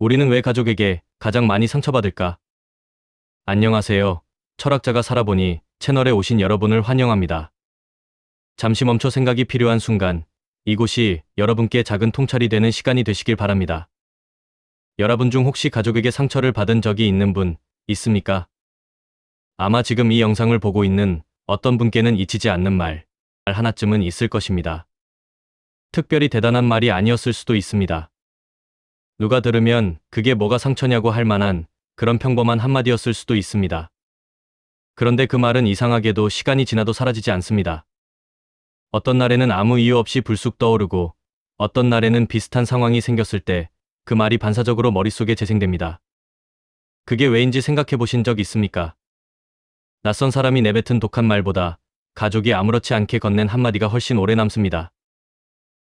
우리는 왜 가족에게 가장 많이 상처받을까? 안녕하세요. 철학자가 살아보니 채널에 오신 여러분을 환영합니다. 잠시 멈춰 생각이 필요한 순간, 이곳이 여러분께 작은 통찰이 되는 시간이 되시길 바랍니다. 여러분 중 혹시 가족에게 상처를 받은 적이 있는 분 있습니까? 아마 지금 이 영상을 보고 있는 어떤 분께는 잊히지 않는 말 하나쯤은 있을 것입니다. 특별히 대단한 말이 아니었을 수도 있습니다. 누가 들으면 그게 뭐가 상처냐고 할 만한 그런 평범한 한마디였을 수도 있습니다. 그런데 그 말은 이상하게도 시간이 지나도 사라지지 않습니다. 어떤 날에는 아무 이유 없이 불쑥 떠오르고 어떤 날에는 비슷한 상황이 생겼을 때 그 말이 반사적으로 머릿속에 재생됩니다. 그게 왜인지 생각해 보신 적 있습니까? 낯선 사람이 내뱉은 독한 말보다 가족이 아무렇지 않게 건넨 한마디가 훨씬 오래 남습니다.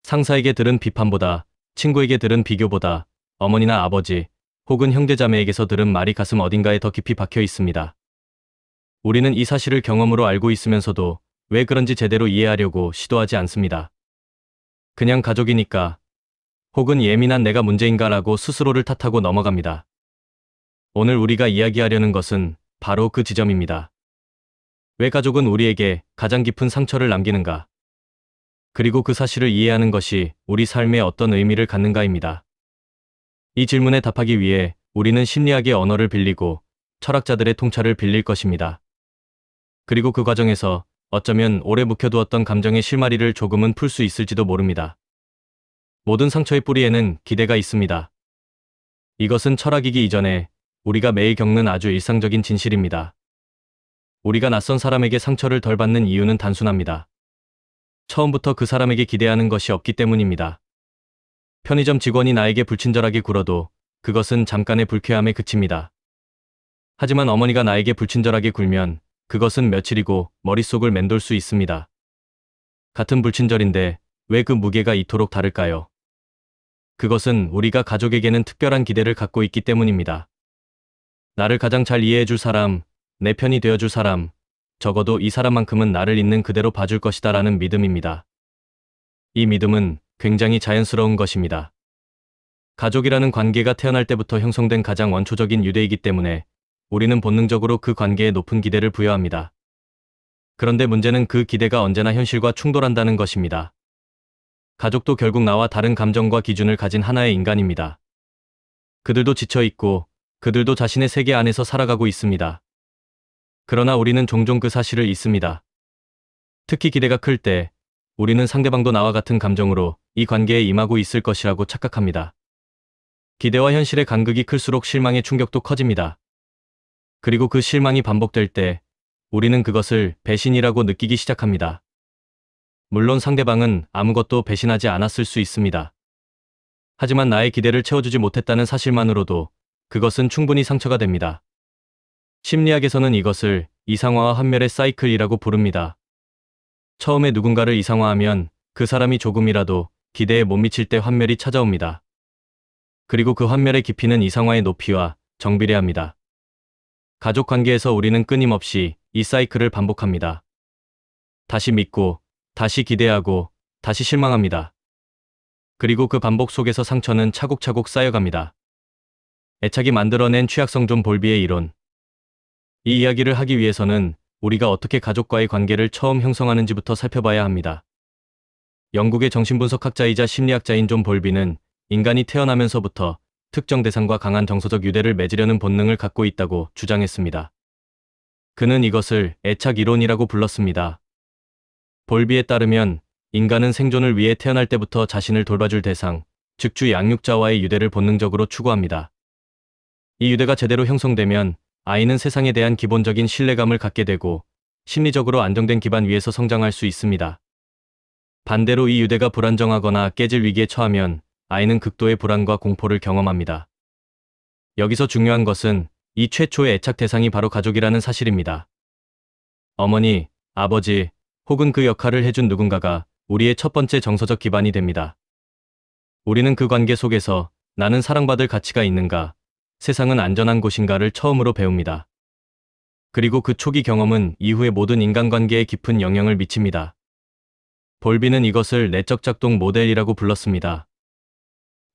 상사에게 들은 비판보다, 친구에게 들은 비교보다, 어머니나 아버지 혹은 형제자매에게서 들은 말이 가슴 어딘가에 더 깊이 박혀 있습니다. 우리는 이 사실을 경험으로 알고 있으면서도 왜 그런지 제대로 이해하려고 시도하지 않습니다. 그냥 가족이니까, 혹은 예민한 내가 문제인가라고 스스로를 탓하고 넘어갑니다. 오늘 우리가 이야기하려는 것은 바로 그 지점입니다. 왜 가족은 우리에게 가장 깊은 상처를 남기는가? 그리고 그 사실을 이해하는 것이 우리 삶에 어떤 의미를 갖는가입니다. 이 질문에 답하기 위해 우리는 심리학의 언어를 빌리고 철학자들의 통찰을 빌릴 것입니다. 그리고 그 과정에서 어쩌면 오래 묵혀두었던 감정의 실마리를 조금은 풀 수 있을지도 모릅니다. 모든 상처의 뿌리에는 기대가 있습니다. 이것은 철학이기 이전에 우리가 매일 겪는 아주 일상적인 진실입니다. 우리가 낯선 사람에게 상처를 덜 받는 이유는 단순합니다. 처음부터 그 사람에게 기대하는 것이 없기 때문입니다. 편의점 직원이 나에게 불친절하게 굴어도 그것은 잠깐의 불쾌함에 그칩니다. 하지만 어머니가 나에게 불친절하게 굴면 그것은 며칠이고 머릿속을 맴돌 수 있습니다. 같은 불친절인데 왜 그 무게가 이토록 다를까요? 그것은 우리가 가족에게는 특별한 기대를 갖고 있기 때문입니다. 나를 가장 잘 이해해줄 사람, 내 편이 되어줄 사람, 적어도 이 사람만큼은 나를 있는 그대로 봐줄 것이다 라는 믿음입니다. 이 믿음은 굉장히 자연스러운 것입니다. 가족이라는 관계가 태어날 때부터 형성된 가장 원초적인 유대이기 때문에 우리는 본능적으로 그 관계에 높은 기대를 부여합니다. 그런데 문제는 그 기대가 언제나 현실과 충돌한다는 것입니다. 가족도 결국 나와 다른 감정과 기준을 가진 하나의 인간입니다. 그들도 지쳐있고 그들도 자신의 세계 안에서 살아가고 있습니다. 그러나 우리는 종종 그 사실을 잊습니다. 특히 기대가 클 때 우리는 상대방도 나와 같은 감정으로 이 관계에 임하고 있을 것이라고 착각합니다. 기대와 현실의 간극이 클수록 실망의 충격도 커집니다. 그리고 그 실망이 반복될 때 우리는 그것을 배신이라고 느끼기 시작합니다. 물론 상대방은 아무것도 배신하지 않았을 수 있습니다. 하지만 나의 기대를 채워주지 못했다는 사실만으로도 그것은 충분히 상처가 됩니다. 심리학에서는 이것을 이상화와 환멸의 사이클이라고 부릅니다. 처음에 누군가를 이상화하면 그 사람이 조금이라도 기대에 못 미칠 때 환멸이 찾아옵니다. 그리고 그 환멸의 깊이는 이상화의 높이와 정비례합니다. 가족 관계에서 우리는 끊임없이 이 사이클을 반복합니다. 다시 믿고, 다시 기대하고, 다시 실망합니다. 그리고 그 반복 속에서 상처는 차곡차곡 쌓여갑니다. 애착이 만들어낸 취약성 존 볼비의 이론. 이 이야기를 하기 위해서는 우리가 어떻게 가족과의 관계를 처음 형성하는지부터 살펴봐야 합니다. 영국의 정신분석학자이자 심리학자인 존 볼비는 인간이 태어나면서부터 특정 대상과 강한 정서적 유대를 맺으려는 본능을 갖고 있다고 주장했습니다. 그는 이것을 애착 이론이라고 불렀습니다. 볼비에 따르면 인간은 생존을 위해 태어날 때부터 자신을 돌봐줄 대상, 즉 주 양육자와의 유대를 본능적으로 추구합니다. 이 유대가 제대로 형성되면 아이는 세상에 대한 기본적인 신뢰감을 갖게 되고 심리적으로 안정된 기반 위에서 성장할 수 있습니다. 반대로 이 유대가 불안정하거나 깨질 위기에 처하면 아이는 극도의 불안과 공포를 경험합니다. 여기서 중요한 것은 이 최초의 애착 대상이 바로 가족이라는 사실입니다. 어머니, 아버지, 혹은 그 역할을 해준 누군가가 우리의 첫 번째 정서적 기반이 됩니다. 우리는 그 관계 속에서 나는 사랑받을 가치가 있는가, 세상은 안전한 곳인가를 처음으로 배웁니다. 그리고 그 초기 경험은 이후의 모든 인간관계에 깊은 영향을 미칩니다. 볼비는 이것을 내적 작동 모델이라고 불렀습니다.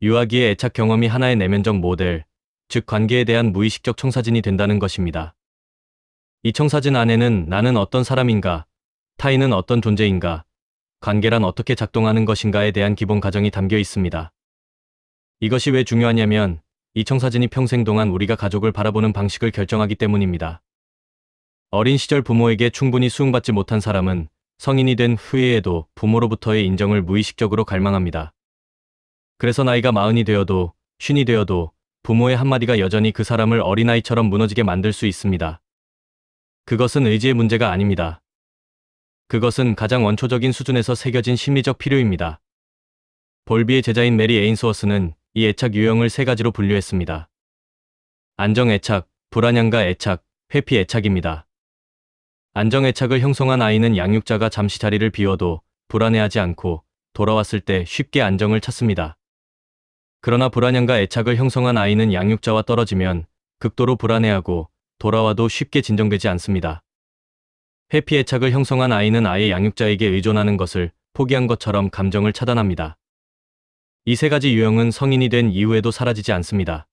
유아기의 애착 경험이 하나의 내면적 모델, 즉 관계에 대한 무의식적 청사진이 된다는 것입니다. 이 청사진 안에는 나는 어떤 사람인가, 타인은 어떤 존재인가, 관계란 어떻게 작동하는 것인가에 대한 기본 가정이 담겨 있습니다. 이것이 왜 중요하냐면 이 청사진이 평생 동안 우리가 가족을 바라보는 방식을 결정하기 때문입니다. 어린 시절 부모에게 충분히 수용받지 못한 사람은 성인이 된 후에에도 부모로부터의 인정을 무의식적으로 갈망합니다. 그래서 나이가 40이 되어도 50이 되어도 부모의 한마디가 여전히 그 사람을 어린아이처럼 무너지게 만들 수 있습니다. 그것은 의지의 문제가 아닙니다. 그것은 가장 원초적인 수준에서 새겨진 심리적 필요입니다. 볼비의 제자인 메리 에인스워스는 이 애착 유형을 세 가지로 분류했습니다. 안정 애착, 불안양가 애착, 회피 애착입니다. 안정 애착을 형성한 아이는 양육자가 잠시 자리를 비워도 불안해하지 않고 돌아왔을 때 쉽게 안정을 찾습니다. 그러나 불안양가 애착을 형성한 아이는 양육자와 떨어지면 극도로 불안해하고 돌아와도 쉽게 진정되지 않습니다. 회피 애착을 형성한 아이는 아예 양육자에게 의존하는 것을 포기한 것처럼 감정을 차단합니다. 이 세 가지 유형은 성인이 된 이후에도 사라지지 않습니다.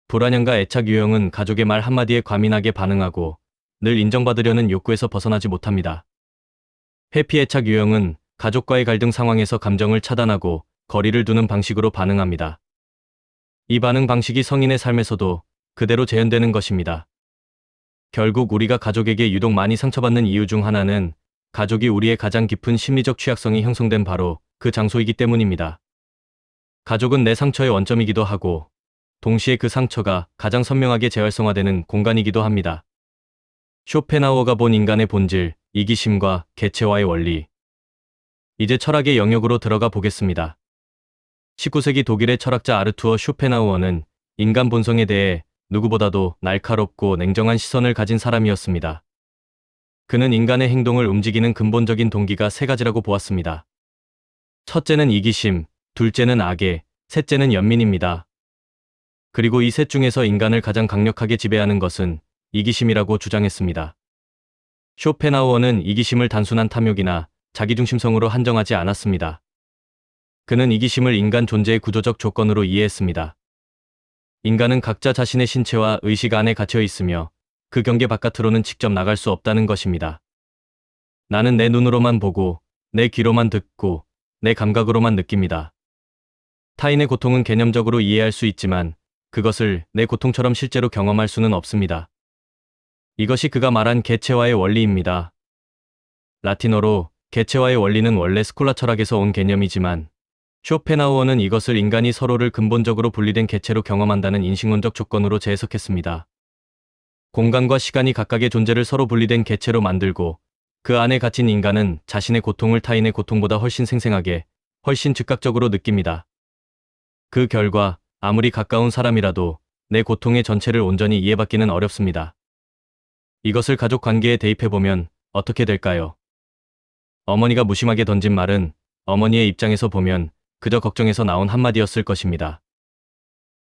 불안양가 애착 유형은 가족의 말 한마디에 과민하게 반응하고 늘 인정받으려는 욕구에서 벗어나지 못합니다. 회피 애착 유형은 가족과의 갈등 상황에서 감정을 차단하고 거리를 두는 방식으로 반응합니다. 이 반응 방식이 성인의 삶에서도 그대로 재현되는 것입니다. 결국 우리가 가족에게 유독 많이 상처받는 이유 중 하나는 가족이 우리의 가장 깊은 심리적 취약성이 형성된 바로 그 장소이기 때문입니다. 가족은 내 상처의 원점이기도 하고 동시에 그 상처가 가장 선명하게 재활성화되는 공간이기도 합니다. 쇼펜하우어가 본 인간의 본질, 이기심과 개체화의 원리. 이제 철학의 영역으로 들어가 보겠습니다. 19세기 독일의 철학자 아르투어 쇼펜하우어는 인간 본성에 대해 누구보다도 날카롭고 냉정한 시선을 가진 사람이었습니다. 그는 인간의 행동을 움직이는 근본적인 동기가 세 가지라고 보았습니다. 첫째는 이기심, 둘째는 악의, 셋째는 연민입니다. 그리고 이 셋 중에서 인간을 가장 강력하게 지배하는 것은 이기심이라고 주장했습니다. 쇼펜하우어는 이기심을 단순한 탐욕이나 자기중심성으로 한정하지 않았습니다. 그는 이기심을 인간 존재의 구조적 조건으로 이해했습니다. 인간은 각자 자신의 신체와 의식 안에 갇혀 있으며 그 경계 바깥으로는 직접 나갈 수 없다는 것입니다. 나는 내 눈으로만 보고, 내 귀로만 듣고, 내 감각으로만 느낍니다. 타인의 고통은 개념적으로 이해할 수 있지만 그것을 내 고통처럼 실제로 경험할 수는 없습니다. 이것이 그가 말한 개체화의 원리입니다. 라틴어로 개체화의 원리는 원래 스콜라 철학에서 온 개념이지만 쇼펜하우어는 이것을 인간이 서로를 근본적으로 분리된 개체로 경험한다는 인식론적 조건으로 재해석했습니다. 공간과 시간이 각각의 존재를 서로 분리된 개체로 만들고 그 안에 갇힌 인간은 자신의 고통을 타인의 고통보다 훨씬 생생하게, 훨씬 즉각적으로 느낍니다. 그 결과 아무리 가까운 사람이라도 내 고통의 전체를 온전히 이해받기는 어렵습니다. 이것을 가족 관계에 대입해보면 어떻게 될까요? 어머니가 무심하게 던진 말은 어머니의 입장에서 보면 그저 걱정에서 나온 한마디였을 것입니다.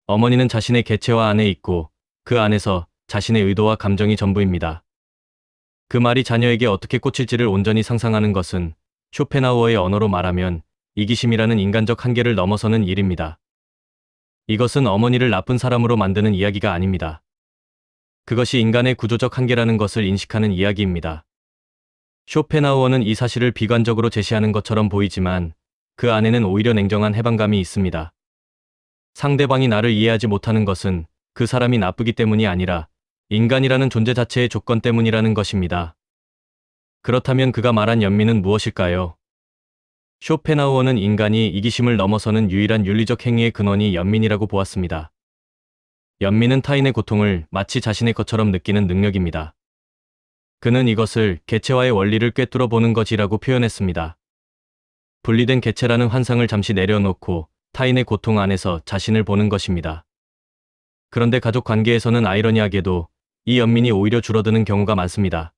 어머니는 자신의 개체화 안에 있고 그 안에서 자신의 의도와 감정이 전부입니다. 그 말이 자녀에게 어떻게 꽂힐지를 온전히 상상하는 것은 쇼펜하우어의 언어로 말하면 이기심이라는 인간적 한계를 넘어서는 일입니다. 이것은 어머니를 나쁜 사람으로 만드는 이야기가 아닙니다. 그것이 인간의 구조적 한계라는 것을 인식하는 이야기입니다. 쇼펜하우어는 이 사실을 비관적으로 제시하는 것처럼 보이지만 그 안에는 오히려 냉정한 해방감이 있습니다. 상대방이 나를 이해하지 못하는 것은 그 사람이 나쁘기 때문이 아니라 인간이라는 존재 자체의 조건 때문이라는 것입니다. 그렇다면 그가 말한 연민은 무엇일까요? 쇼펜하우어는 인간이 이기심을 넘어서는 유일한 윤리적 행위의 근원이 연민이라고 보았습니다. 연민은 타인의 고통을 마치 자신의 것처럼 느끼는 능력입니다. 그는 이것을 개체화의 원리를 꿰뚫어 보는 것이라고 표현했습니다. 분리된 개체라는 환상을 잠시 내려놓고 타인의 고통 안에서 자신을 보는 것입니다. 그런데 가족 관계에서는 아이러니하게도 이 연민이 오히려 줄어드는 경우가 많습니다.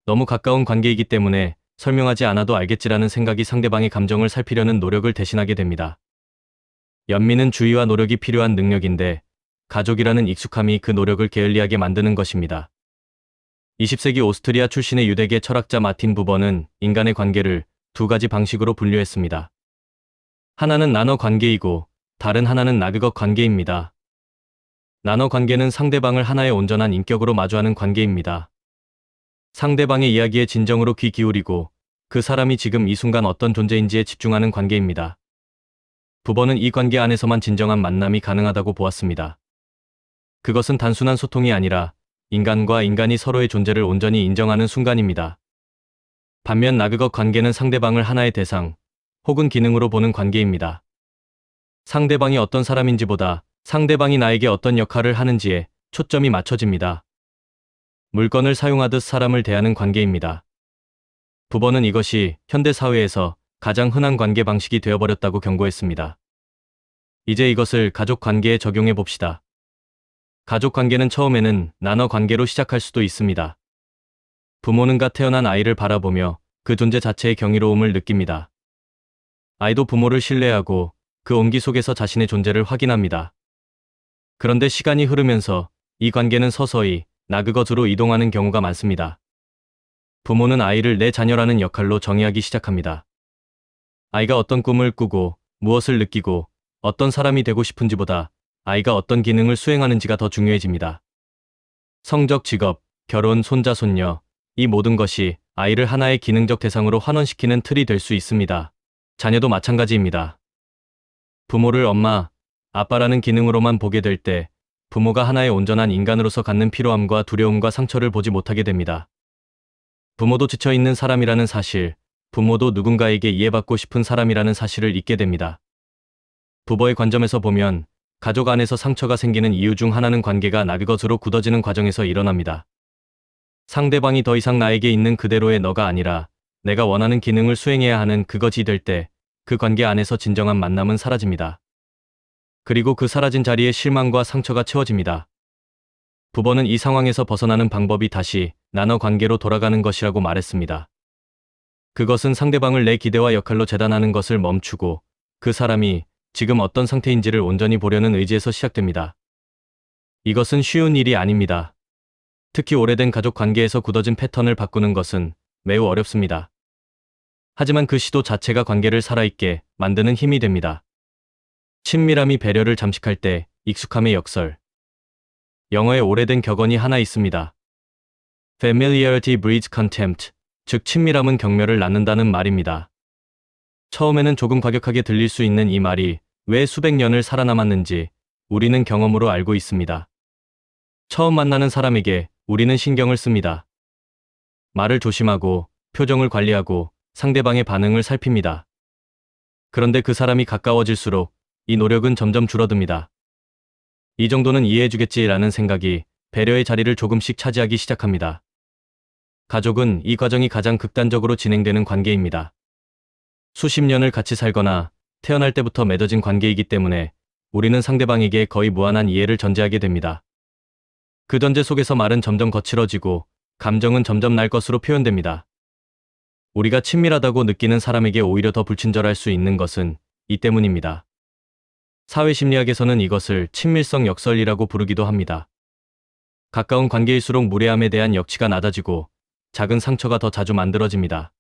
너무 가까운 관계이기 때문에 설명하지 않아도 알겠지라는 생각이 상대방의 감정을 살피려는 노력을 대신하게 됩니다. 연민은 주의와 노력이 필요한 능력인데 가족이라는 익숙함이 그 노력을 게을리하게 만드는 것입니다. 20세기 오스트리아 출신의 유대계 철학자 마틴 부버는 인간의 관계를 두 가지 방식으로 분류했습니다. 하나는 나눠 관계이고 다른 하나는 나그것 관계입니다. 나너 관계는 상대방을 하나의 온전한 인격으로 마주하는 관계입니다. 상대방의 이야기에 진정으로 귀 기울이고 그 사람이 지금 이 순간 어떤 존재인지에 집중하는 관계입니다. 부버는 이 관계 안에서만 진정한 만남이 가능하다고 보았습니다. 그것은 단순한 소통이 아니라 인간과 인간이 서로의 존재를 온전히 인정하는 순간입니다. 반면 나그것 관계는 상대방을 하나의 대상 혹은 기능으로 보는 관계입니다. 상대방이 어떤 사람인지보다 상대방이 나에게 어떤 역할을 하는지에 초점이 맞춰집니다. 물건을 사용하듯 사람을 대하는 관계입니다. 부버는 이것이 현대 사회에서 가장 흔한 관계 방식이 되어버렸다고 경고했습니다. 이제 이것을 가족 관계에 적용해 봅시다. 가족 관계는 처음에는 나너 관계로 시작할 수도 있습니다. 부모는 갓 태어난 아이를 바라보며 그 존재 자체의 경이로움을 느낍니다. 아이도 부모를 신뢰하고 그 온기 속에서 자신의 존재를 확인합니다. 그런데 시간이 흐르면서 이 관계는 서서히 나그것으로 이동하는 경우가 많습니다. 부모는 아이를 내 자녀라는 역할로 정의하기 시작합니다. 아이가 어떤 꿈을 꾸고 무엇을 느끼고 어떤 사람이 되고 싶은지보다 아이가 어떤 기능을 수행하는지가 더 중요해집니다. 성적, 직업, 결혼, 손자, 손녀, 이 모든 것이 아이를 하나의 기능적 대상으로 환원시키는 틀이 될 수 있습니다. 자녀도 마찬가지입니다. 부모를 엄마, 아빠라는 기능으로만 보게 될 때 부모가 하나의 온전한 인간으로서 갖는 피로함과 두려움과 상처를 보지 못하게 됩니다. 부모도 지쳐있는 사람이라는 사실, 부모도 누군가에게 이해받고 싶은 사람이라는 사실을 잊게 됩니다. 부버의 관점에서 보면 가족 안에서 상처가 생기는 이유 중 하나는 관계가 나그것으로 굳어지는 과정에서 일어납니다. 상대방이 더 이상 나에게 있는 그대로의 너가 아니라 내가 원하는 기능을 수행해야 하는 그것이 될 때 그 관계 안에서 진정한 만남은 사라집니다. 그리고 그 사라진 자리에 실망과 상처가 채워집니다. 부버는 이 상황에서 벗어나는 방법이 다시 나너 관계로 돌아가는 것이라고 말했습니다. 그것은 상대방을 내 기대와 역할로 재단하는 것을 멈추고 그 사람이 지금 어떤 상태인지를 온전히 보려는 의지에서 시작됩니다. 이것은 쉬운 일이 아닙니다. 특히 오래된 가족 관계에서 굳어진 패턴을 바꾸는 것은 매우 어렵습니다. 하지만 그 시도 자체가 관계를 살아있게 만드는 힘이 됩니다. 친밀함이 배려를 잠식할 때 익숙함의 역설. 영어에 오래된 격언이 하나 있습니다. Familiarity breeds contempt, 즉 친밀함은 경멸을 낳는다는 말입니다. 처음에는 조금 과격하게 들릴 수 있는 이 말이 왜 수백 년을 살아남았는지 우리는 경험으로 알고 있습니다. 처음 만나는 사람에게 우리는 신경을 씁니다. 말을 조심하고 표정을 관리하고 상대방의 반응을 살핍니다. 그런데 그 사람이 가까워질수록 이 노력은 점점 줄어듭니다. 이 정도는 이해해주겠지라는 생각이 배려의 자리를 조금씩 차지하기 시작합니다. 가족은 이 과정이 가장 극단적으로 진행되는 관계입니다. 수십 년을 같이 살거나 태어날 때부터 맺어진 관계이기 때문에 우리는 상대방에게 거의 무한한 이해를 전제하게 됩니다. 그 전제 속에서 말은 점점 거칠어지고 감정은 점점 날 것으로 표현됩니다. 우리가 친밀하다고 느끼는 사람에게 오히려 더 불친절할 수 있는 것은 이 때문입니다. 사회심리학에서는 이것을 친밀성 역설이라고 부르기도 합니다. 가까운 관계일수록 무례함에 대한 역치가 낮아지고 작은 상처가 더 자주 만들어집니다.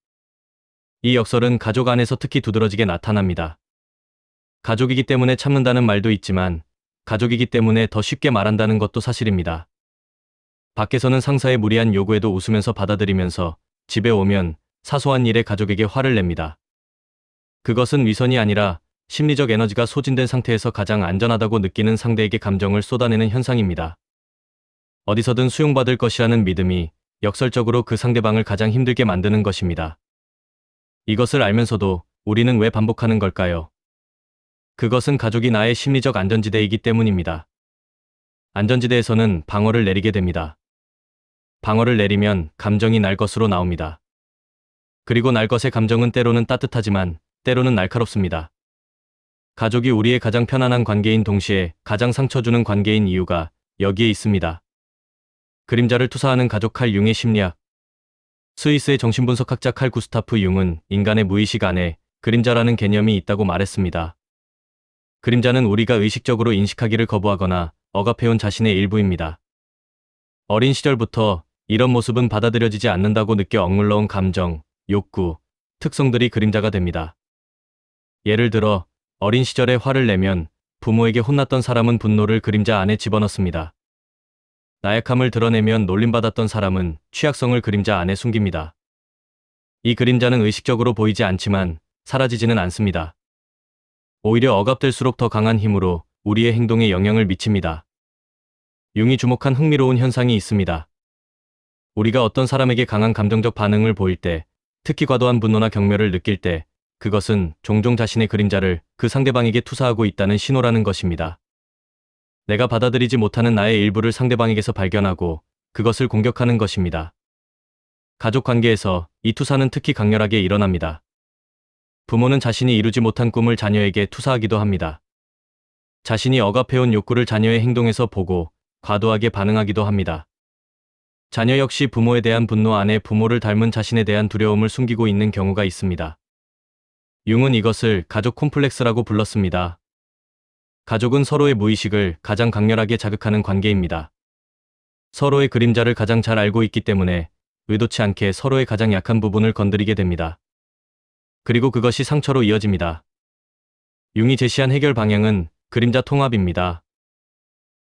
이 역설은 가족 안에서 특히 두드러지게 나타납니다. 가족이기 때문에 참는다는 말도 있지만 가족이기 때문에 더 쉽게 말한다는 것도 사실입니다. 밖에서는 상사의 무리한 요구에도 웃으면서 받아들이면서 집에 오면 사소한 일에 가족에게 화를 냅니다. 그것은 위선이 아니라 심리적 에너지가 소진된 상태에서 가장 안전하다고 느끼는 상대에게 감정을 쏟아내는 현상입니다. 어디서든 수용받을 것이라는 믿음이 역설적으로 그 상대방을 가장 힘들게 만드는 것입니다. 이것을 알면서도 우리는 왜 반복하는 걸까요? 그것은 가족이 나의 심리적 안전지대이기 때문입니다. 안전지대에서는 방어를 내리게 됩니다. 방어를 내리면 감정이 날 것으로 나옵니다. 그리고 날 것의 감정은 때로는 따뜻하지만 때로는 날카롭습니다. 가족이 우리의 가장 편안한 관계인 동시에 가장 상처 주는 관계인 이유가 여기에 있습니다. 그림자를 투사하는 가족 칼 융의 심리학. 스위스의 정신분석학자 칼 구스타프 융은 인간의 무의식 안에 그림자라는 개념이 있다고 말했습니다. 그림자는 우리가 의식적으로 인식하기를 거부하거나 억압해온 자신의 일부입니다. 어린 시절부터 이런 모습은 받아들여지지 않는다고 느껴 억눌러온 감정, 욕구, 특성들이 그림자가 됩니다. 예를 들어 어린 시절에 화를 내면 부모에게 혼났던 사람은 분노를 그림자 안에 집어넣습니다. 나약함을 드러내면 놀림받았던 사람은 취약성을 그림자 안에 숨깁니다. 이 그림자는 의식적으로 보이지 않지만 사라지지는 않습니다. 오히려 억압될수록 더 강한 힘으로 우리의 행동에 영향을 미칩니다. 융이 주목한 흥미로운 현상이 있습니다. 우리가 어떤 사람에게 강한 감정적 반응을 보일 때, 특히 과도한 분노나 경멸을 느낄 때, 그것은 종종 자신의 그림자를 그 상대방에게 투사하고 있다는 신호라는 것입니다. 내가 받아들이지 못하는 나의 일부를 상대방에게서 발견하고 그것을 공격하는 것입니다. 가족 관계에서 이 투사는 특히 강렬하게 일어납니다. 부모는 자신이 이루지 못한 꿈을 자녀에게 투사하기도 합니다. 자신이 억압해온 욕구를 자녀의 행동에서 보고 과도하게 반응하기도 합니다. 자녀 역시 부모에 대한 분노 안에 부모를 닮은 자신에 대한 두려움을 숨기고 있는 경우가 있습니다. 융은 이것을 가족 콤플렉스라고 불렀습니다. 가족은 서로의 무의식을 가장 강렬하게 자극하는 관계입니다. 서로의 그림자를 가장 잘 알고 있기 때문에 의도치 않게 서로의 가장 약한 부분을 건드리게 됩니다. 그리고 그것이 상처로 이어집니다. 융이 제시한 해결 방향은 그림자 통합입니다.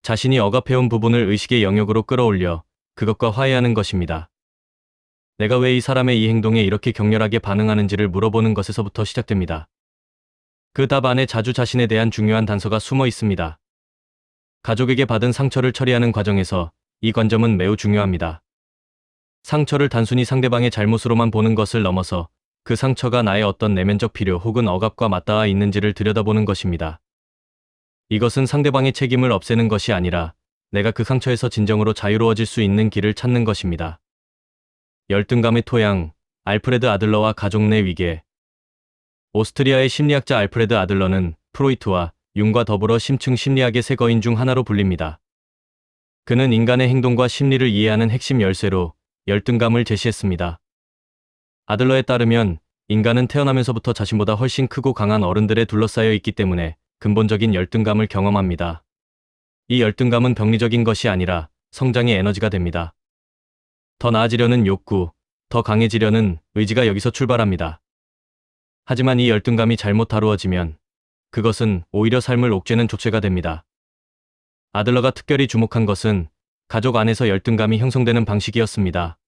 자신이 억압해온 부분을 의식의 영역으로 끌어올려 그것과 화해하는 것입니다. 내가 왜 이 사람의 이 행동에 이렇게 격렬하게 반응하는지를 물어보는 것에서부터 시작됩니다. 그 답 안에 자주 자신에 대한 중요한 단서가 숨어 있습니다. 가족에게 받은 상처를 처리하는 과정에서 이 관점은 매우 중요합니다. 상처를 단순히 상대방의 잘못으로만 보는 것을 넘어서 그 상처가 나의 어떤 내면적 필요 혹은 억압과 맞닿아 있는지를 들여다보는 것입니다. 이것은 상대방의 책임을 없애는 것이 아니라 내가 그 상처에서 진정으로 자유로워질 수 있는 길을 찾는 것입니다. 열등감의 토양, 알프레드 아들러와 가족 내 위계. 오스트리아의 심리학자 알프레드 아들러는 프로이트와 융과 더불어 심층 심리학의 세 거인 중 하나로 불립니다. 그는 인간의 행동과 심리를 이해하는 핵심 열쇠로 열등감을 제시했습니다. 아들러에 따르면 인간은 태어나면서부터 자신보다 훨씬 크고 강한 어른들에 둘러싸여 있기 때문에 근본적인 열등감을 경험합니다. 이 열등감은 병리적인 것이 아니라 성장의 에너지가 됩니다. 더 나아지려는 욕구, 더 강해지려는 의지가 여기서 출발합니다. 하지만 이 열등감이 잘못 다루어지면 그것은 오히려 삶을 옥죄는 족쇄가 됩니다. 아들러가 특별히 주목한 것은 가족 안에서 열등감이 형성되는 방식이었습니다.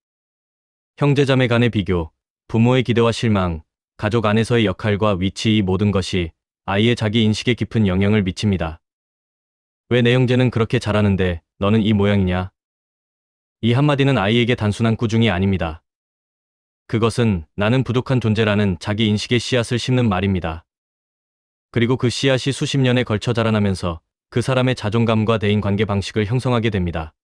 형제자매 간의 비교, 부모의 기대와 실망, 가족 안에서의 역할과 위치 이 모든 것이 아이의 자기 인식에 깊은 영향을 미칩니다. 왜 내 형제는 그렇게 잘하는데 너는 이 모양이냐? 이 한마디는 아이에게 단순한 꾸중이 아닙니다. 그것은 나는 부족한 존재라는 자기 인식의 씨앗을 심는 말입니다. 그리고 그 씨앗이 수십 년에 걸쳐 자라나면서 그 사람의 자존감과 대인 관계 방식을 형성하게 됩니다.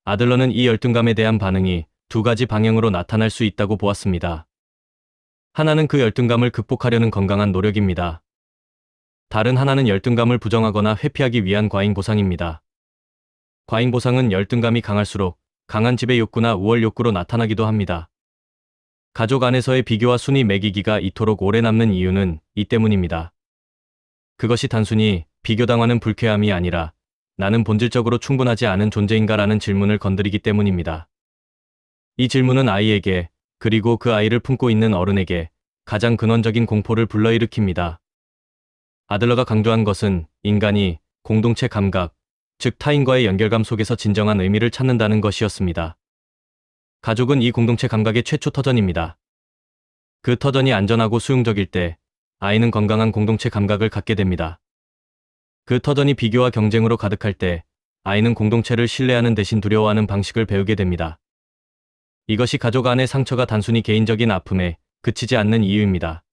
아들러는 이 열등감에 대한 반응이 두 가지 방향으로 나타날 수 있다고 보았습니다. 하나는 그 열등감을 극복하려는 건강한 노력입니다. 다른 하나는 열등감을 부정하거나 회피하기 위한 과잉 보상입니다. 과잉 보상은 열등감이 강할수록 강한 지배 욕구나 우월 욕구로 나타나기도 합니다. 가족 안에서의 비교와 순위 매기기가 이토록 오래 남는 이유는 이 때문입니다. 그것이 단순히 비교당하는 불쾌함이 아니라 나는 본질적으로 충분하지 않은 존재인가라는 질문을 건드리기 때문입니다. 이 질문은 아이에게 그리고 그 아이를 품고 있는 어른에게 가장 근원적인 공포를 불러일으킵니다. 아들러가 강조한 것은 인간이 공동체 감각, 즉 타인과의 연결감 속에서 진정한 의미를 찾는다는 것이었습니다. 가족은 이 공동체 감각의 최초 터전입니다. 그 터전이 안전하고 수용적일 때 아이는 건강한 공동체 감각을 갖게 됩니다. 그 터전이 비교와 경쟁으로 가득할 때 아이는 공동체를 신뢰하는 대신 두려워하는 방식을 배우게 됩니다. 이것이 가족 안의 상처가 단순히 개인적인 아픔에 그치지 않는 이유입니다.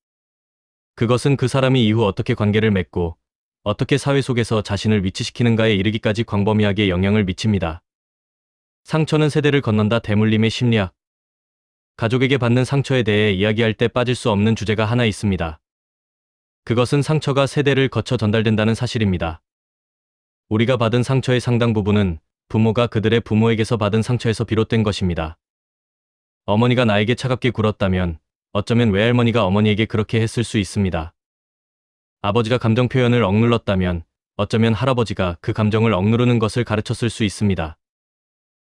그것은 그 사람이 이후 어떻게 관계를 맺고 어떻게 사회 속에서 자신을 위치시키는가에 이르기까지 광범위하게 영향을 미칩니다. 상처는 세대를 건넌다. 대물림의 심리학. 가족에게 받는 상처에 대해 이야기할 때 빠질 수 없는 주제가 하나 있습니다. 그것은 상처가 세대를 거쳐 전달된다는 사실입니다. 우리가 받은 상처의 상당 부분은 부모가 그들의 부모에게서 받은 상처에서 비롯된 것입니다. 어머니가 나에게 차갑게 굴었다면 어쩌면 외할머니가 어머니에게 그렇게 했을 수 있습니다. 아버지가 감정 표현을 억눌렀다면 어쩌면 할아버지가 그 감정을 억누르는 것을 가르쳤을 수 있습니다.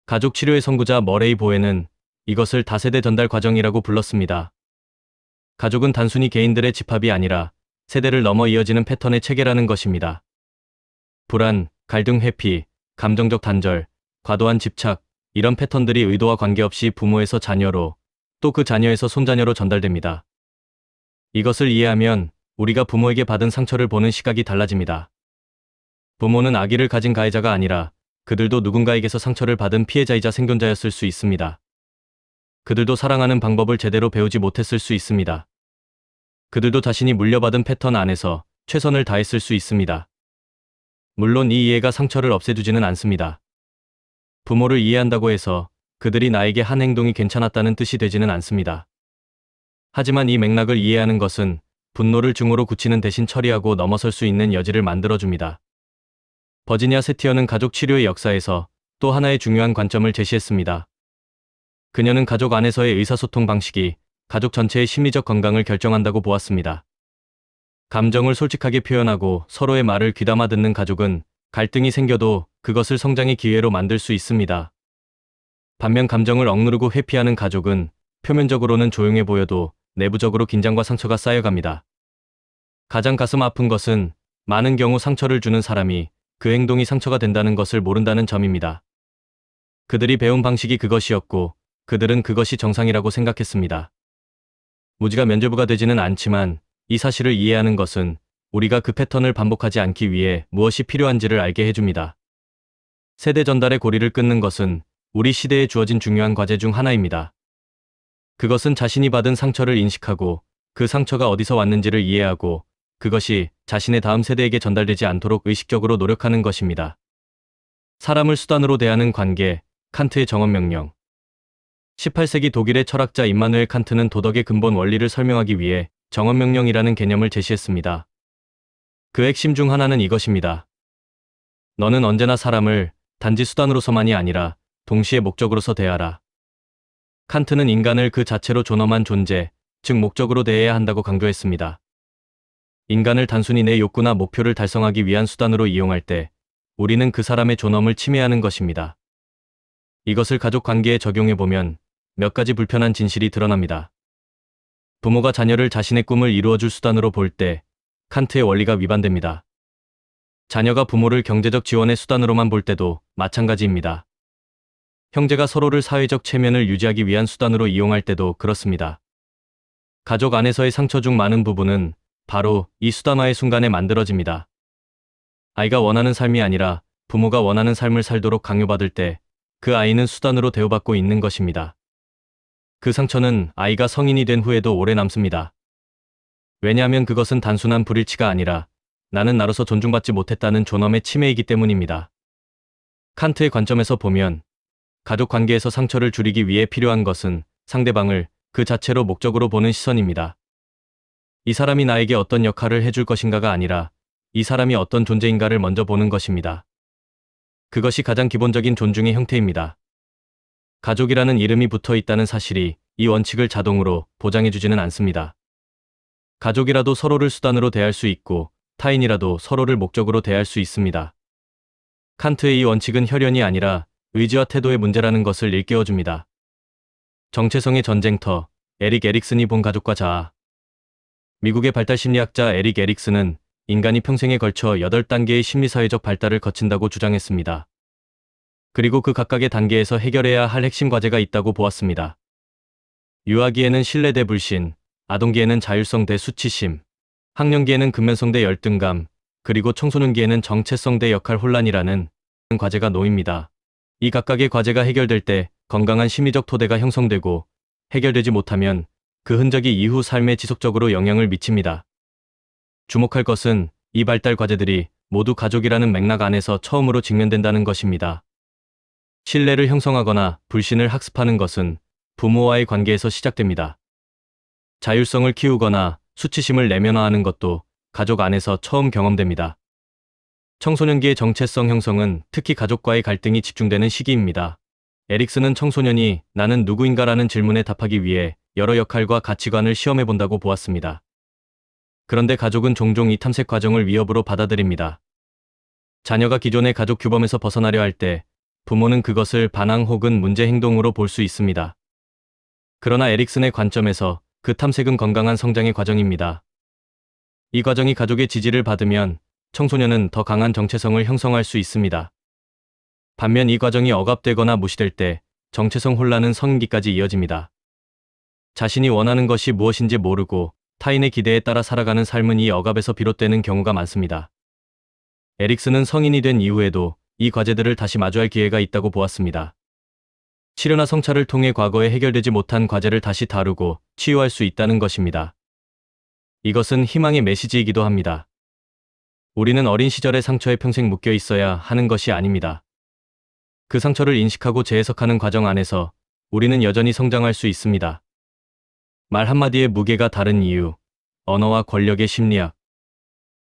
가족 치료의 선구자 머레이 보에는 이것을 다세대 전달 과정이라고 불렀습니다. 가족은 단순히 개인들의 집합이 아니라 세대를 넘어 이어지는 패턴의 체계라는 것입니다. 불안, 갈등 회피, 감정적 단절, 과도한 집착, 이런 패턴들이 의도와 관계없이 부모에서 자녀로, 또 그 자녀에서 손자녀로 전달됩니다. 이것을 이해하면 우리가 부모에게 받은 상처를 보는 시각이 달라집니다. 부모는 아기를 가진 가해자가 아니라 그들도 누군가에게서 상처를 받은 피해자이자 생존자였을 수 있습니다. 그들도 사랑하는 방법을 제대로 배우지 못했을 수 있습니다. 그들도 자신이 물려받은 패턴 안에서 최선을 다했을 수 있습니다. 물론 이 이해가 상처를 없애주지는 않습니다. 부모를 이해한다고 해서 그들이 나에게 한 행동이 괜찮았다는 뜻이 되지는 않습니다. 하지만 이 맥락을 이해하는 것은 분노를 증오로 굳히는 대신 처리하고 넘어설 수 있는 여지를 만들어줍니다. 버지니아 세티어는 가족 치료의 역사에서 또 하나의 중요한 관점을 제시했습니다. 그녀는 가족 안에서의 의사소통 방식이 가족 전체의 심리적 건강을 결정한다고 보았습니다. 감정을 솔직하게 표현하고 서로의 말을 귀담아 듣는 가족은 갈등이 생겨도 그것을 성장의 기회로 만들 수 있습니다. 반면 감정을 억누르고 회피하는 가족은 표면적으로는 조용해 보여도 내부적으로 긴장과 상처가 쌓여갑니다. 가장 가슴 아픈 것은 많은 경우 상처를 주는 사람이 그 행동이 상처가 된다는 것을 모른다는 점입니다. 그들이 배운 방식이 그것이었고 그들은 그것이 정상이라고 생각했습니다. 무지가 면죄부가 되지는 않지만 이 사실을 이해하는 것은 우리가 그 패턴을 반복하지 않기 위해 무엇이 필요한지를 알게 해줍니다. 세대 전달의 고리를 끊는 것은 우리 시대에 주어진 중요한 과제 중 하나입니다. 그것은 자신이 받은 상처를 인식하고 그 상처가 어디서 왔는지를 이해하고 그것이 자신의 다음 세대에게 전달되지 않도록 의식적으로 노력하는 것입니다. 사람을 수단으로 대하는 관계, 칸트의 정언명령. 18세기 독일의 철학자 임마누엘 칸트는 도덕의 근본 원리를 설명하기 위해 정언명령이라는 개념을 제시했습니다. 그 핵심 중 하나는 이것입니다. 너는 언제나 사람을 단지 수단으로서만이 아니라 동시에 목적으로서 대하라. 칸트는 인간을 그 자체로 존엄한 존재, 즉 목적으로 대해야 한다고 강조했습니다. 인간을 단순히 내 욕구나 목표를 달성하기 위한 수단으로 이용할 때 우리는 그 사람의 존엄을 침해하는 것입니다. 이것을 가족 관계에 적용해보면 몇 가지 불편한 진실이 드러납니다. 부모가 자녀를 자신의 꿈을 이루어줄 수단으로 볼 때 칸트의 원리가 위반됩니다. 자녀가 부모를 경제적 지원의 수단으로만 볼 때도 마찬가지입니다. 형제가 서로를 사회적 체면을 유지하기 위한 수단으로 이용할 때도 그렇습니다. 가족 안에서의 상처 중 많은 부분은 바로 이 수단화의 순간에 만들어집니다. 아이가 원하는 삶이 아니라 부모가 원하는 삶을 살도록 강요받을 때 그 아이는 수단으로 대우받고 있는 것입니다. 그 상처는 아이가 성인이 된 후에도 오래 남습니다. 왜냐하면 그것은 단순한 불일치가 아니라 나는 나로서 존중받지 못했다는 존엄의 침해이기 때문입니다. 칸트의 관점에서 보면 가족 관계에서 상처를 줄이기 위해 필요한 것은 상대방을 그 자체로 목적으로 보는 시선입니다. 이 사람이 나에게 어떤 역할을 해줄 것인가가 아니라 이 사람이 어떤 존재인가를 먼저 보는 것입니다. 그것이 가장 기본적인 존중의 형태입니다. 가족이라는 이름이 붙어 있다는 사실이 이 원칙을 자동으로 보장해주지는 않습니다. 가족이라도 서로를 수단으로 대할 수 있고 타인이라도 서로를 목적으로 대할 수 있습니다. 칸트의 이 원칙은 혈연이 아니라 의지와 태도의 문제라는 것을 일깨워줍니다. 정체성의 전쟁터, 에릭 에릭슨이 본 가족과 자아. 미국의 발달심리학자 에릭 에릭슨은 인간이 평생에 걸쳐 8단계의 심리사회적 발달을 거친다고 주장했습니다. 그리고 그 각각의 단계에서 해결해야 할 핵심 과제가 있다고 보았습니다. 유아기에는 신뢰 대 불신, 아동기에는 자율성 대 수치심, 학령기에는 근면성 대 열등감, 그리고 청소년기에는 정체성 대 역할 혼란이라는 과제가 놓입니다. 이 각각의 과제가 해결될 때 건강한 심리적 토대가 형성되고 해결되지 못하면 그 흔적이 이후 삶에 지속적으로 영향을 미칩니다. 주목할 것은 이 발달 과제들이 모두 가족이라는 맥락 안에서 처음으로 직면된다는 것입니다. 신뢰를 형성하거나 불신을 학습하는 것은 부모와의 관계에서 시작됩니다. 자율성을 키우거나 수치심을 내면화하는 것도 가족 안에서 처음 경험됩니다. 청소년기의 정체성 형성은 특히 가족과의 갈등이 집중되는 시기입니다. 에릭슨은 청소년이 나는 누구인가라는 질문에 답하기 위해 여러 역할과 가치관을 시험해본다고 보았습니다. 그런데 가족은 종종 이 탐색 과정을 위협으로 받아들입니다. 자녀가 기존의 가족 규범에서 벗어나려 할 때 부모는 그것을 반항 혹은 문제 행동으로 볼 수 있습니다. 그러나 에릭슨의 관점에서 그 탐색은 건강한 성장의 과정입니다. 이 과정이 가족의 지지를 받으면 청소년은 더 강한 정체성을 형성할 수 있습니다. 반면 이 과정이 억압되거나 무시될 때 정체성 혼란은 성인기까지 이어집니다. 자신이 원하는 것이 무엇인지 모르고 타인의 기대에 따라 살아가는 삶은 이 억압에서 비롯되는 경우가 많습니다. 에릭슨은 성인이 된 이후에도 이 과제들을 다시 마주할 기회가 있다고 보았습니다. 치료나 성찰을 통해 과거에 해결되지 못한 과제를 다시 다루고 치유할 수 있다는 것입니다. 이것은 희망의 메시지이기도 합니다. 우리는 어린 시절의 상처에 평생 묶여 있어야 하는 것이 아닙니다. 그 상처를 인식하고 재해석하는 과정 안에서 우리는 여전히 성장할 수 있습니다. 말 한마디의 무게가 다른 이유, 언어와 권력의 심리학.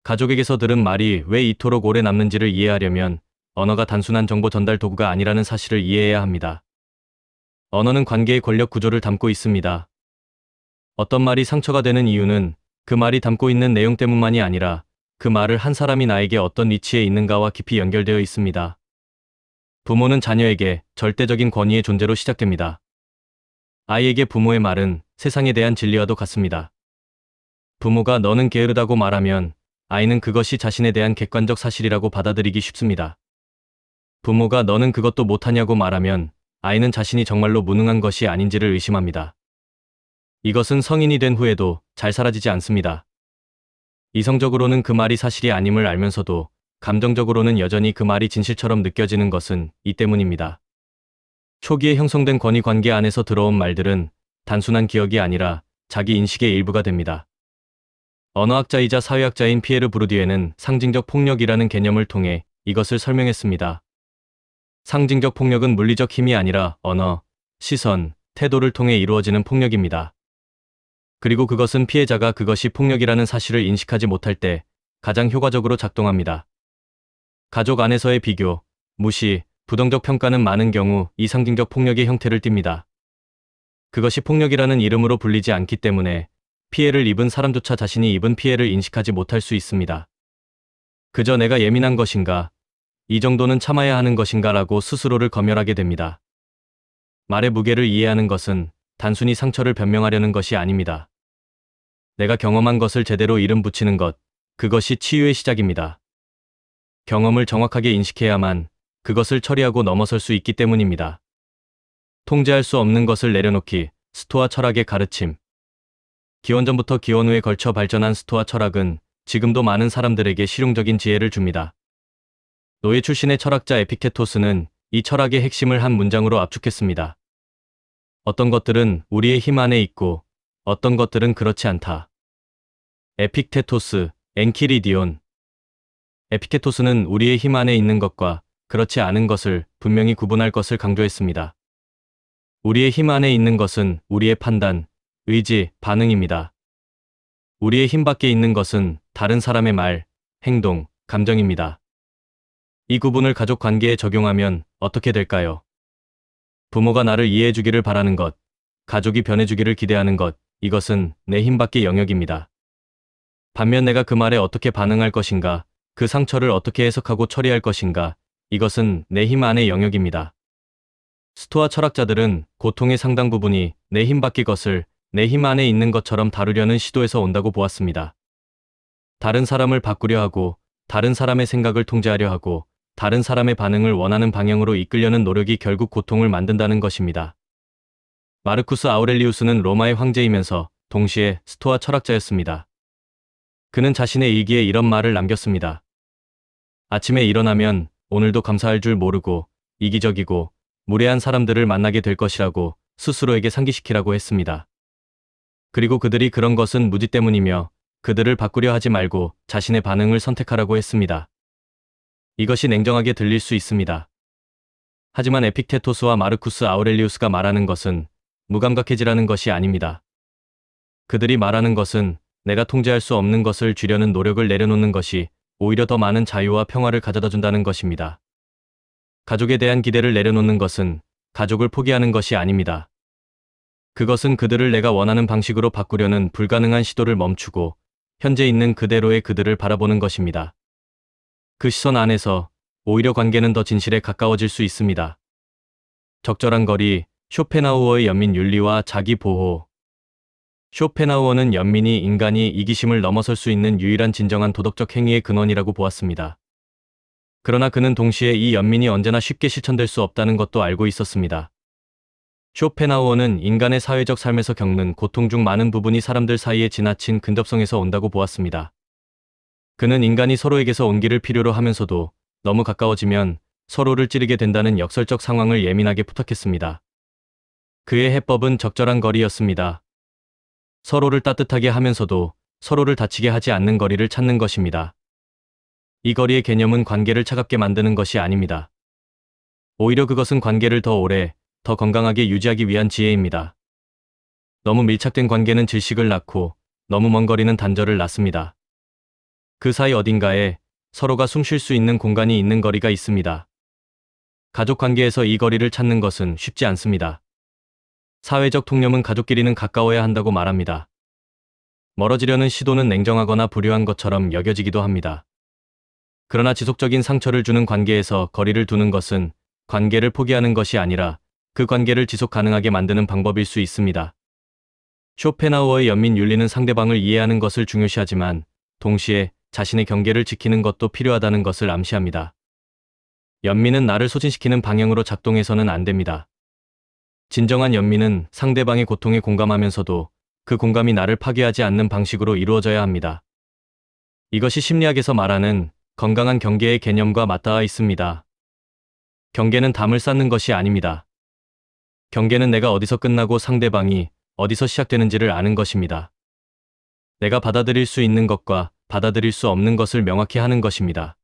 가족에게서 들은 말이 왜 이토록 오래 남는지를 이해하려면 언어가 단순한 정보 전달 도구가 아니라는 사실을 이해해야 합니다. 언어는 관계의 권력 구조를 담고 있습니다. 어떤 말이 상처가 되는 이유는 그 말이 담고 있는 내용 때문만이 아니라 그 말을 한 사람이 나에게 어떤 위치에 있는가와 깊이 연결되어 있습니다. 부모는 자녀에게 절대적인 권위의 존재로 시작됩니다. 아이에게 부모의 말은 세상에 대한 진리와도 같습니다. 부모가 너는 게으르다고 말하면 아이는 그것이 자신에 대한 객관적 사실이라고 받아들이기 쉽습니다. 부모가 너는 그것도 못하냐고 말하면 아이는 자신이 정말로 무능한 것이 아닌지를 의심합니다. 이것은 성인이 된 후에도 잘 사라지지 않습니다. 이성적으로는 그 말이 사실이 아님을 알면서도 감정적으로는 여전히 그 말이 진실처럼 느껴지는 것은 이 때문입니다. 초기에 형성된 권위 관계 안에서 들어온 말들은 단순한 기억이 아니라 자기 인식의 일부가 됩니다. 언어학자이자 사회학자인 피에르 브루디에는 상징적 폭력이라는 개념을 통해 이것을 설명했습니다. 상징적 폭력은 물리적 힘이 아니라 언어, 시선, 태도를 통해 이루어지는 폭력입니다. 그리고 그것은 피해자가 그것이 폭력이라는 사실을 인식하지 못할 때 가장 효과적으로 작동합니다. 가족 안에서의 비교, 무시, 부정적 평가는 많은 경우 이 상징적 폭력의 형태를 띱니다. 그것이 폭력이라는 이름으로 불리지 않기 때문에 피해를 입은 사람조차 자신이 입은 피해를 인식하지 못할 수 있습니다. 그저 내가 예민한 것인가, 이 정도는 참아야 하는 것인가 라고 스스로를 검열하게 됩니다. 말의 무게를 이해하는 것은 단순히 상처를 변명하려는 것이 아닙니다. 내가 경험한 것을 제대로 이름 붙이는 것, 그것이 치유의 시작입니다. 경험을 정확하게 인식해야만 그것을 처리하고 넘어설 수 있기 때문입니다. 통제할 수 없는 것을 내려놓기, 스토아 철학의 가르침. 기원전부터 기원 후에 걸쳐 발전한 스토아 철학은 지금도 많은 사람들에게 실용적인 지혜를 줍니다. 노예 출신의 철학자 에픽테토스는 이 철학의 핵심을 한 문장으로 압축했습니다. 어떤 것들은 우리의 힘 안에 있고 어떤 것들은 그렇지 않다. 에픽테토스, 엔키리디온. 에픽테토스는 우리의 힘 안에 있는 것과 그렇지 않은 것을 분명히 구분할 것을 강조했습니다. 우리의 힘 안에 있는 것은 우리의 판단, 의지, 반응입니다. 우리의 힘 밖에 있는 것은 다른 사람의 말, 행동, 감정입니다. 이 구분을 가족 관계에 적용하면 어떻게 될까요? 부모가 나를 이해해주기를 바라는 것, 가족이 변해주기를 기대하는 것, 이것은 내 힘 밖의 영역입니다. 반면 내가 그 말에 어떻게 반응할 것인가, 그 상처를 어떻게 해석하고 처리할 것인가, 이것은 내 힘 안의 영역입니다. 스토아 철학자들은 고통의 상당 부분이 내 힘 밖의 것을 내 힘 안에 있는 것처럼 다루려는 시도에서 온다고 보았습니다. 다른 사람을 바꾸려 하고, 다른 사람의 생각을 통제하려 하고, 다른 사람의 반응을 원하는 방향으로 이끌려는 노력이 결국 고통을 만든다는 것입니다. 마르쿠스 아우렐리우스는 로마의 황제이면서 동시에 스토아 철학자였습니다. 그는 자신의 일기에 이런 말을 남겼습니다. 아침에 일어나면 오늘도 감사할 줄 모르고 이기적이고 무례한 사람들을 만나게 될 것이라고 스스로에게 상기시키라고 했습니다. 그리고 그들이 그런 것은 무지 때문이며 그들을 바꾸려 하지 말고 자신의 반응을 선택하라고 했습니다. 이것이 냉정하게 들릴 수 있습니다. 하지만 에픽테토스와 마르쿠스 아우렐리우스가 말하는 것은 무감각해지라는 것이 아닙니다. 그들이 말하는 것은 내가 통제할 수 없는 것을 쥐려는 노력을 내려놓는 것이 오히려 더 많은 자유와 평화를 가져다 준다는 것입니다. 가족에 대한 기대를 내려놓는 것은 가족을 포기하는 것이 아닙니다. 그것은 그들을 내가 원하는 방식으로 바꾸려는 불가능한 시도를 멈추고 현재 있는 그대로의 그들을 바라보는 것입니다. 그 시선 안에서 오히려 관계는 더 진실에 가까워질 수 있습니다. 적절한 거리, 쇼펜하우어의 연민 윤리와 자기 보호. 쇼펜하우어는 연민이 인간이 이기심을 넘어설 수 있는 유일한 진정한 도덕적 행위의 근원이라고 보았습니다. 그러나 그는 동시에 이 연민이 언제나 쉽게 실천될 수 없다는 것도 알고 있었습니다. 쇼펜하우어는 인간의 사회적 삶에서 겪는 고통 중 많은 부분이 사람들 사이에 지나친 근접성에서 온다고 보았습니다. 그는 인간이 서로에게서 온기를 필요로 하면서도 너무 가까워지면 서로를 찌르게 된다는 역설적 상황을 예민하게 부탁했습니다. 그의 해법은 적절한 거리였습니다. 서로를 따뜻하게 하면서도 서로를 다치게 하지 않는 거리를 찾는 것입니다. 이 거리의 개념은 관계를 차갑게 만드는 것이 아닙니다. 오히려 그것은 관계를 더 오래, 더 건강하게 유지하기 위한 지혜입니다. 너무 밀착된 관계는 질식을 낳고 너무 먼 거리는 단절을 낳습니다. 그 사이 어딘가에 서로가 숨 쉴 수 있는 공간이 있는 거리가 있습니다. 가족 관계에서 이 거리를 찾는 것은 쉽지 않습니다. 사회적 통념은 가족끼리는 가까워야 한다고 말합니다. 멀어지려는 시도는 냉정하거나 불효한 것처럼 여겨지기도 합니다. 그러나 지속적인 상처를 주는 관계에서 거리를 두는 것은 관계를 포기하는 것이 아니라 그 관계를 지속 가능하게 만드는 방법일 수 있습니다. 쇼펜하우어의 연민 윤리는 상대방을 이해하는 것을 중요시하지만 동시에 자신의 경계를 지키는 것도 필요하다는 것을 암시합니다. 연민은 나를 소진시키는 방향으로 작동해서는 안 됩니다. 진정한 연민은 상대방의 고통에 공감하면서도 그 공감이 나를 파괴하지 않는 방식으로 이루어져야 합니다. 이것이 심리학에서 말하는 건강한 경계의 개념과 맞닿아 있습니다. 경계는 담을 쌓는 것이 아닙니다. 경계는 내가 어디서 끝나고 상대방이 어디서 시작되는지를 아는 것입니다. 내가 받아들일 수 있는 것과 받아들일 수 없는 것을 명확히 하는 것입니다.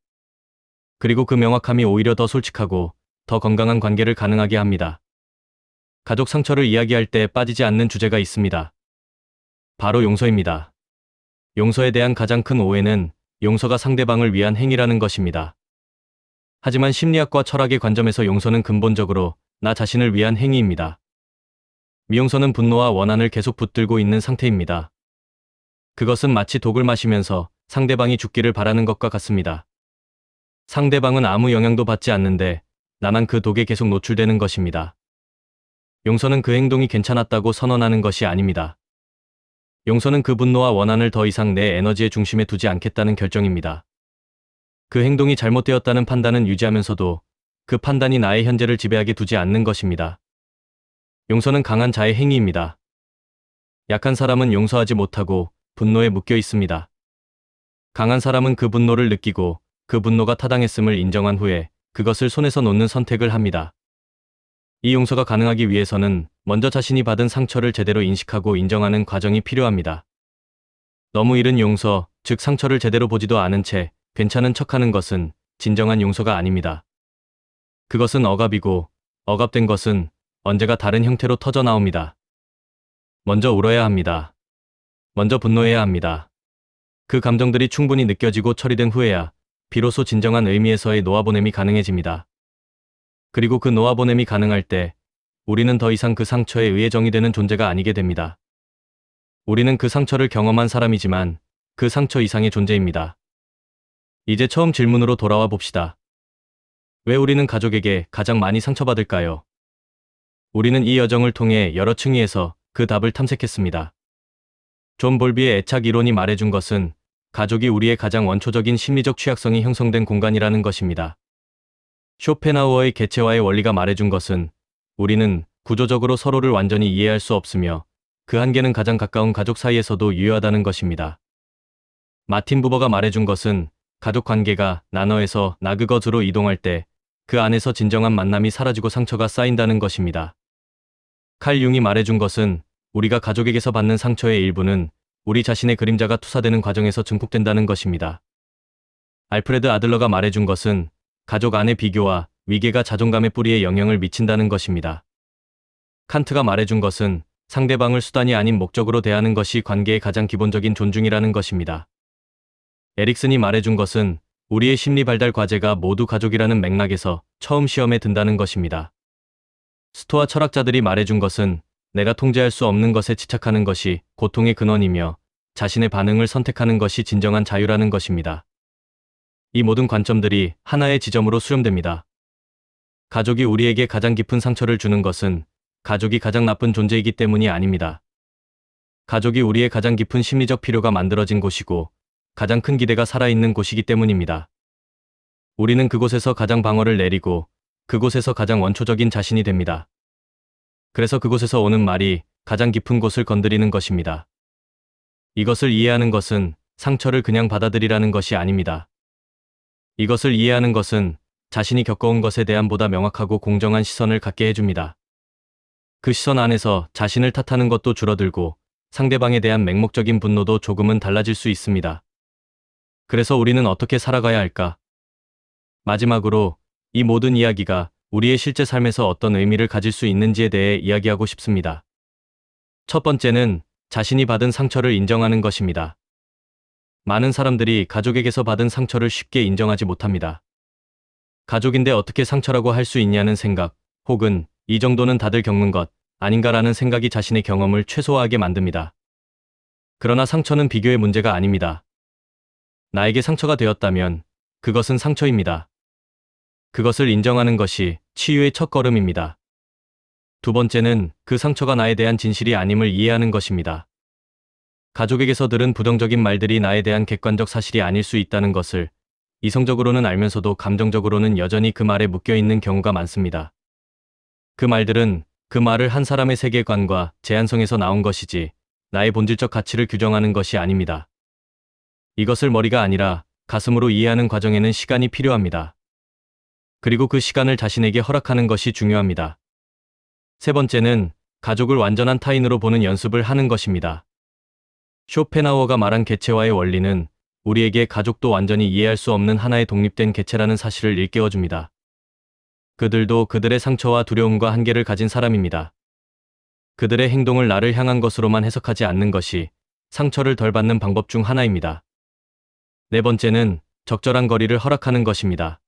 그리고 그 명확함이 오히려 더 솔직하고 더 건강한 관계를 가능하게 합니다. 가족 상처를 이야기할 때 빠지지 않는 주제가 있습니다. 바로 용서입니다. 용서에 대한 가장 큰 오해는 용서가 상대방을 위한 행위라는 것입니다. 하지만 심리학과 철학의 관점에서 용서는 근본적으로 나 자신을 위한 행위입니다. 미용서는 분노와 원한을 계속 붙들고 있는 상태입니다. 그것은 마치 독을 마시면서 상대방이 죽기를 바라는 것과 같습니다. 상대방은 아무 영향도 받지 않는데 나만 그 독에 계속 노출되는 것입니다. 용서는 그 행동이 괜찮았다고 선언하는 것이 아닙니다. 용서는 그 분노와 원한을 더 이상 내 에너지의 중심에 두지 않겠다는 결정입니다. 그 행동이 잘못되었다는 판단은 유지하면서도 그 판단이 나의 현재를 지배하게 두지 않는 것입니다. 용서는 강한 자의 행위입니다. 약한 사람은 용서하지 못하고 분노에 묶여 있습니다. 강한 사람은 그 분노를 느끼고 그 분노가 타당했음을 인정한 후에 그것을 손에서 놓는 선택을 합니다. 이 용서가 가능하기 위해서는 먼저 자신이 받은 상처를 제대로 인식하고 인정하는 과정이 필요합니다. 너무 이른 용서, 즉 상처를 제대로 보지도 않은 채 괜찮은 척하는 것은 진정한 용서가 아닙니다. 그것은 억압이고 억압된 것은 언제가 다른 형태로 터져 나옵니다. 먼저 울어야 합니다. 먼저 분노해야 합니다. 그 감정들이 충분히 느껴지고 처리된 후에야 비로소 진정한 의미에서의 놓아보냄이 가능해집니다. 그리고 그 놓아보냄이 가능할 때 우리는 더 이상 그 상처에 의해 정의되는 존재가 아니게 됩니다. 우리는 그 상처를 경험한 사람이지만 그 상처 이상의 존재입니다. 이제 처음 질문으로 돌아와 봅시다. 왜 우리는 가족에게 가장 많이 상처받을까요? 우리는 이 여정을 통해 여러 층위에서 그 답을 탐색했습니다. 존 볼비의 애착 이론이 말해준 것은 가족이 우리의 가장 원초적인 심리적 취약성이 형성된 공간이라는 것입니다. 쇼펜하우어의 개체화의 원리가 말해준 것은 우리는 구조적으로 서로를 완전히 이해할 수 없으며 그 한계는 가장 가까운 가족 사이에서도 유효하다는 것입니다. 마틴 부버가 말해준 것은 가족 관계가 나너에서 나그것으로 이동할 때 그 안에서 진정한 만남이 사라지고 상처가 쌓인다는 것입니다. 칼 융이 말해준 것은 우리가 가족에게서 받는 상처의 일부는 우리 자신의 그림자가 투사되는 과정에서 증폭된다는 것입니다. 알프레드 아들러가 말해준 것은 가족 안의 비교와 위계가 자존감의 뿌리에 영향을 미친다는 것입니다. 칸트가 말해준 것은 상대방을 수단이 아닌 목적으로 대하는 것이 관계의 가장 기본적인 존중이라는 것입니다. 에릭슨이 말해준 것은 우리의 심리 발달 과제가 모두 가족이라는 맥락에서 처음 시험에 든다는 것입니다. 스토아 철학자들이 말해준 것은 내가 통제할 수 없는 것에 집착하는 것이 고통의 근원이며 자신의 반응을 선택하는 것이 진정한 자유라는 것입니다. 이 모든 관점들이 하나의 지점으로 수렴됩니다. 가족이 우리에게 가장 깊은 상처를 주는 것은 가족이 가장 나쁜 존재이기 때문이 아닙니다. 가족이 우리의 가장 깊은 심리적 필요가 만들어진 곳이고 가장 큰 기대가 살아있는 곳이기 때문입니다. 우리는 그곳에서 가장 방어를 내리고 그곳에서 가장 원초적인 자신이 됩니다. 그래서 그곳에서 오는 말이 가장 깊은 곳을 건드리는 것입니다. 이것을 이해하는 것은 상처를 그냥 받아들이라는 것이 아닙니다. 이것을 이해하는 것은 자신이 겪어온 것에 대한 보다 명확하고 공정한 시선을 갖게 해줍니다. 그 시선 안에서 자신을 탓하는 것도 줄어들고 상대방에 대한 맹목적인 분노도 조금은 달라질 수 있습니다. 그래서 우리는 어떻게 살아가야 할까? 마지막으로 이 모든 이야기가 우리의 실제 삶에서 어떤 의미를 가질 수 있는지에 대해 이야기하고 싶습니다. 첫 번째는 자신이 받은 상처를 인정하는 것입니다. 많은 사람들이 가족에게서 받은 상처를 쉽게 인정하지 못합니다. 가족인데 어떻게 상처라고 할 수 있냐는 생각, 혹은 이 정도는 다들 겪는 것 아닌가라는 생각이 자신의 경험을 최소화하게 만듭니다. 그러나 상처는 비교의 문제가 아닙니다. 나에게 상처가 되었다면 그것은 상처입니다. 그것을 인정하는 것이 치유의 첫걸음입니다. 두 번째는 그 상처가 나에 대한 진실이 아님을 이해하는 것입니다. 가족에게서 들은 부정적인 말들이 나에 대한 객관적 사실이 아닐 수 있다는 것을 이성적으로는 알면서도 감정적으로는 여전히 그 말에 묶여있는 경우가 많습니다. 그 말들은 그 말을 한 사람의 세계관과 제한성에서 나온 것이지 나의 본질적 가치를 규정하는 것이 아닙니다. 이것을 머리가 아니라 가슴으로 이해하는 과정에는 시간이 필요합니다. 그리고 그 시간을 자신에게 허락하는 것이 중요합니다. 세 번째는 가족을 완전한 타인으로 보는 연습을 하는 것입니다. 쇼펜하우어가 말한 개체화의 원리는 우리에게 가족도 완전히 이해할 수 없는 하나의 독립된 개체라는 사실을 일깨워줍니다. 그들도 그들의 상처와 두려움과 한계를 가진 사람입니다. 그들의 행동을 나를 향한 것으로만 해석하지 않는 것이 상처를 덜 받는 방법 중 하나입니다. 네 번째는 적절한 거리를 허락하는 것입니다.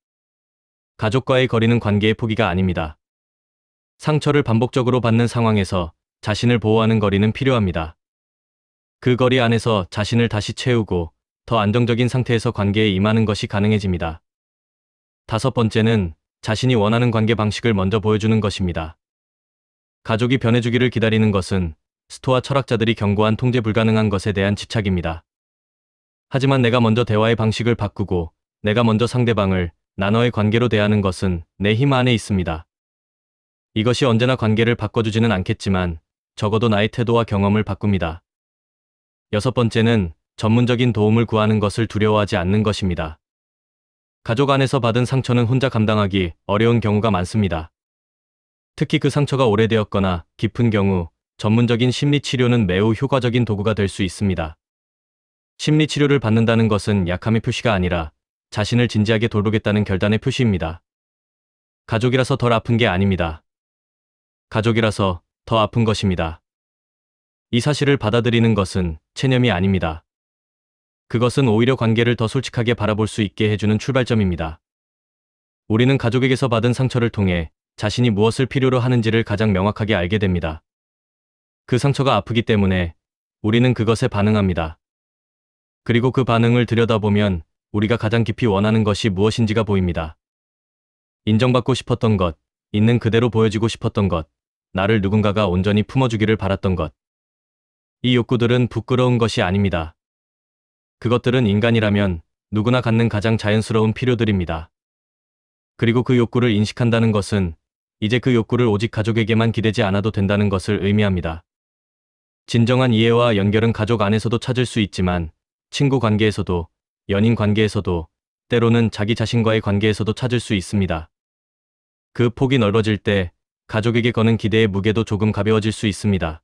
가족과의 거리는 관계의 포기가 아닙니다. 상처를 반복적으로 받는 상황에서 자신을 보호하는 거리는 필요합니다. 그 거리 안에서 자신을 다시 채우고 더 안정적인 상태에서 관계에 임하는 것이 가능해집니다. 다섯 번째는 자신이 원하는 관계 방식을 먼저 보여주는 것입니다. 가족이 변해주기를 기다리는 것은 스토아 철학자들이 경고한 통제 불가능한 것에 대한 집착입니다. 하지만 내가 먼저 대화의 방식을 바꾸고 내가 먼저 상대방을 나너의 관계로 대하는 것은 내 힘 안에 있습니다. 이것이 언제나 관계를 바꿔주지는 않겠지만 적어도 나의 태도와 경험을 바꿉니다. 여섯 번째는 전문적인 도움을 구하는 것을 두려워하지 않는 것입니다. 가족 안에서 받은 상처는 혼자 감당하기 어려운 경우가 많습니다. 특히 그 상처가 오래되었거나 깊은 경우 전문적인 심리치료는 매우 효과적인 도구가 될 수 있습니다. 심리치료를 받는다는 것은 약함의 표시가 아니라 자신을 진지하게 돌보겠다는 결단의 표시입니다. 가족이라서 덜 아픈 게 아닙니다. 가족이라서 더 아픈 것입니다. 이 사실을 받아들이는 것은 체념이 아닙니다. 그것은 오히려 관계를 더 솔직하게 바라볼 수 있게 해주는 출발점입니다. 우리는 가족에게서 받은 상처를 통해 자신이 무엇을 필요로 하는지를 가장 명확하게 알게 됩니다. 그 상처가 아프기 때문에 우리는 그것에 반응합니다. 그리고 그 반응을 들여다보면 우리가 가장 깊이 원하는 것이 무엇인지가 보입니다. 인정받고 싶었던 것, 있는 그대로 보여지고 싶었던 것, 나를 누군가가 온전히 품어주기를 바랐던 것. 이 욕구들은 부끄러운 것이 아닙니다. 그것들은 인간이라면 누구나 갖는 가장 자연스러운 필요들입니다. 그리고 그 욕구를 인식한다는 것은 이제 그 욕구를 오직 가족에게만 기대지 않아도 된다는 것을 의미합니다. 진정한 이해와 연결은 가족 안에서도 찾을 수 있지만 친구 관계에서도, 연인 관계에서도, 때로는 자기 자신과의 관계에서도 찾을 수 있습니다. 그 폭이 넓어질 때 가족에게 거는 기대의 무게도 조금 가벼워질 수 있습니다.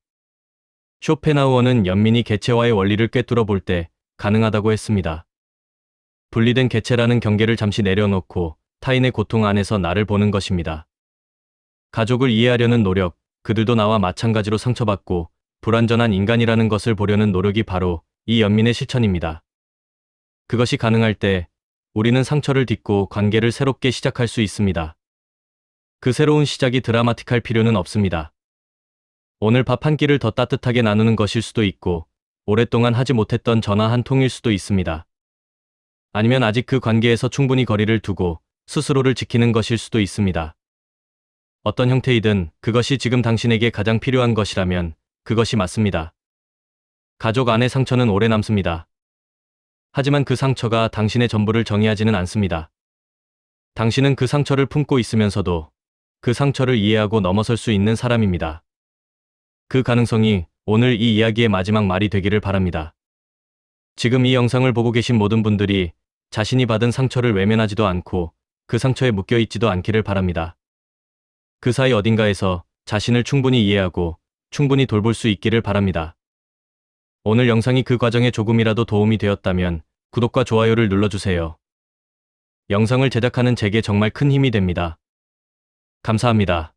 쇼펜하우어는 연민이 개체화의 원리를 꿰뚫어 볼 때 가능하다고 했습니다. 분리된 개체라는 경계를 잠시 내려놓고 타인의 고통 안에서 나를 보는 것입니다. 가족을 이해하려는 노력, 그들도 나와 마찬가지로 상처받고 불완전한 인간이라는 것을 보려는 노력이 바로 이 연민의 실천입니다. 그것이 가능할 때 우리는 상처를 딛고 관계를 새롭게 시작할 수 있습니다. 그 새로운 시작이 드라마틱할 필요는 없습니다. 오늘 밥 한 끼를 더 따뜻하게 나누는 것일 수도 있고 오랫동안 하지 못했던 전화 한 통일 수도 있습니다. 아니면 아직 그 관계에서 충분히 거리를 두고 스스로를 지키는 것일 수도 있습니다. 어떤 형태이든 그것이 지금 당신에게 가장 필요한 것이라면 그것이 맞습니다. 가족 안의 상처는 오래 남습니다. 하지만 그 상처가 당신의 전부를 정의하지는 않습니다. 당신은 그 상처를 품고 있으면서도 그 상처를 이해하고 넘어설 수 있는 사람입니다. 그 가능성이 오늘 이 이야기의 마지막 말이 되기를 바랍니다. 지금 이 영상을 보고 계신 모든 분들이 자신이 받은 상처를 외면하지도 않고 그 상처에 묶여 있지도 않기를 바랍니다. 그 사이 어딘가에서 자신을 충분히 이해하고 충분히 돌볼 수 있기를 바랍니다. 오늘 영상이 그 과정에 조금이라도 도움이 되었다면 구독과 좋아요를 눌러주세요. 영상을 제작하는 제게 정말 큰 힘이 됩니다. 감사합니다.